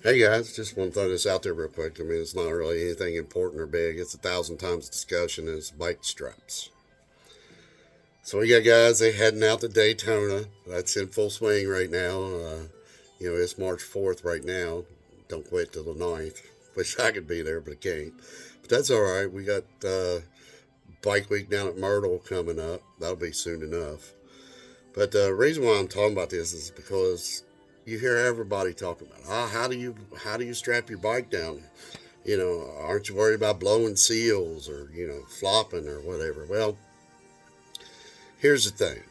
Hey guys, just want to throw this out there real quick. I mean, it's not really anything important or big. It's 1,000 times discussion, and it's bike straps. So we got guys, they heading out to Daytona. That's in full swing right now. It's March 4th right now. Don't quit till the 9th. Wish I could be there, but I can't. But that's all right. We got Bike Week down at Myrtle coming up. That'll be soon enough. But the reason why I'm talking about this is because you hear everybody talking about, how do you strap your bike down? Aren't you worried about blowing seals or flopping or whatever? Well, here's the thing.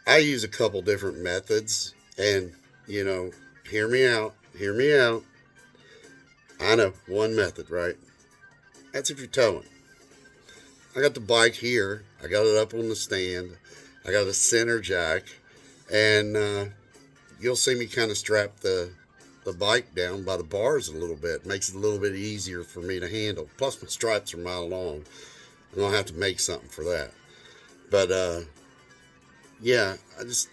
I use a couple different methods, and you know, hear me out. Hear me out. I know one method, right? That's if you're towing. I got the bike here. I got it up on the stand. I got a center jack, and you'll see me kind of strap the bike down by the bars a little bit. Makes it a little bit easier for me to handle. Plus, my stripes are a mile long. I'm gonna have to make something for that. But yeah, I just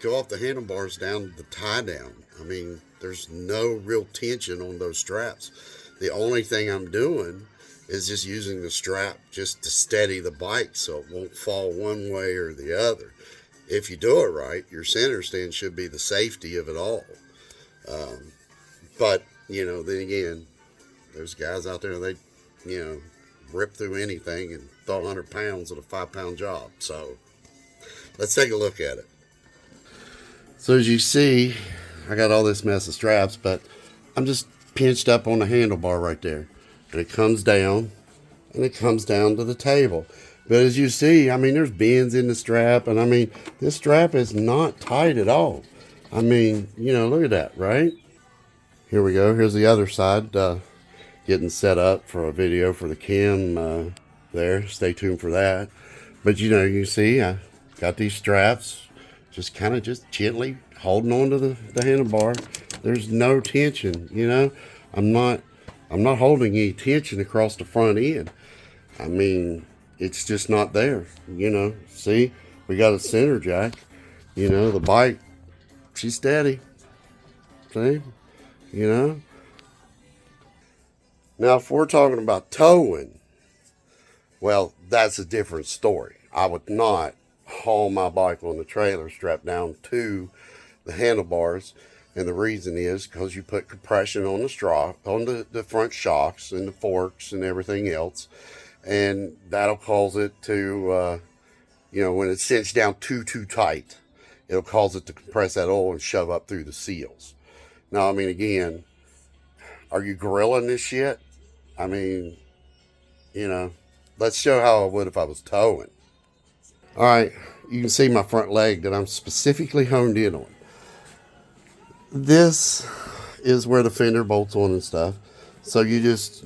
go off the handlebars down the tie down. I mean, there's no real tension on those straps. The only thing I'm doing is just using the strap just to steady the bike so it won't fall one way or the other. If you do it right, your center stand should be the safety of it all. Um, but, then again, there's guys out there, they, you know, rip through anything and throw 100 pounds at a 5 pound job. So let's take a look at it. So as you see, I got all this mess of straps, but I'm just pinched up on the handlebar right there. And it comes down, and it comes down to the table. But as you see, I mean, there's bends in the strap, and I mean, this strap is not tight at all. I mean, look at that, right? Here we go. Here's the other side, getting set up for a video for the cam there. Stay tuned for that. But you see, I got these straps, just kind of just gently holding on to the handlebar. There's no tension. I'm not I'm not holding any tension across the front end. I mean, it's just not there. See, we got a center jack. The bike, she's steady. See, you know. Now, if we're talking about towing, well, that's a different story. I would not haul my bike on the trailer strapped down to the handlebars. And the reason is because you put compression on the straw, on the front shocks and the forks and everything else. And that'll cause it to, when it's cinched down too tight, it'll cause it to compress that oil and shove up through the seals. Now, I mean, again, are you grilling this shit? I mean, you know, let's show how I would if I was towing. All right, you can see my front leg that I'm specifically honed in on. This is where the fender bolts on and stuff. So you just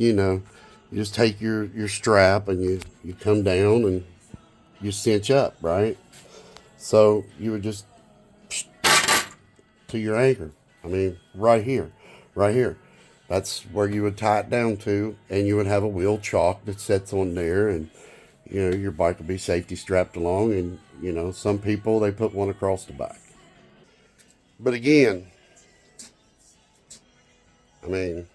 take your strap and you come down and you cinch up, right? So you would just to your anchor. I mean, right here, right here. That's where you would tie it down to, and you would have a wheel chalk that sets on there, and your bike would be safety strapped along, and some people they put one across the back. But again, I mean,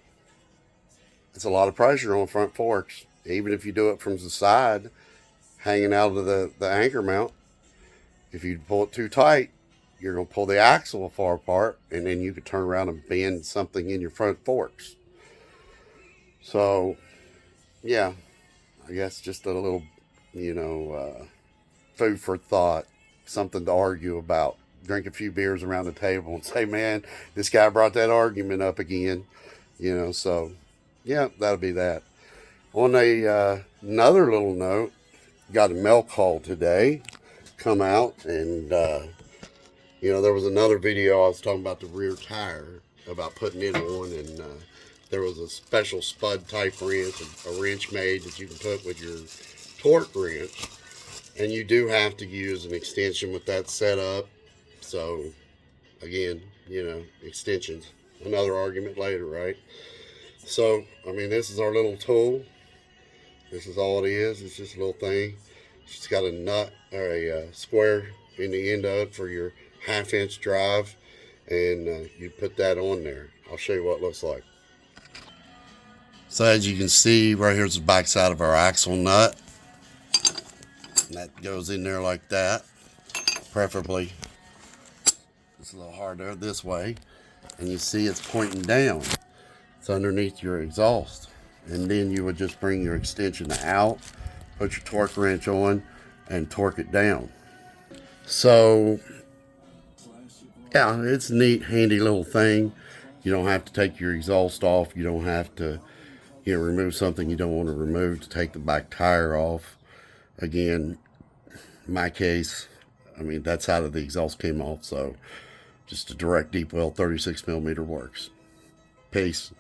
it's a lot of pressure on front forks, even if you do it from the side, hanging out of the anchor mount. If you pull it too tight, you're going to pull the axle far apart, and then you could turn around and bend something in your front forks. So, yeah, I guess just a little, food for thought, something to argue about. Drink a few beers around the table and say, man, this guy brought that argument up again. So yeah, that'll be that. On another little note, got a mail call today come out, and there was another video I was talking about the rear tire, about putting it on, and there was a special spud type wrench, a wrench made that you can put with your torque wrench, and you do have to use an extension with that setup. So again, extensions, another argument later, right? So I mean, this is our little tool. This is all it is. It's just a little thing. It's got a nut or a square in the end of it for your half-inch drive, and you put that on there. I'll show you what it looks like. So as you can see, right here's the back side of our axle nut. And that goes in there like that. Preferably, it's a little harder this way. And you see it's pointing down. It's underneath your exhaust. And then you would just bring your extension out, put your torque wrench on, and torque it down. So, yeah, it's a neat, handy little thing. You don't have to take your exhaust off. You don't have to, remove something you don't want to remove to take the back tire off. Again, in my case, that side of the exhaust came off, so just a direct deep well 36 millimeter works. Peace.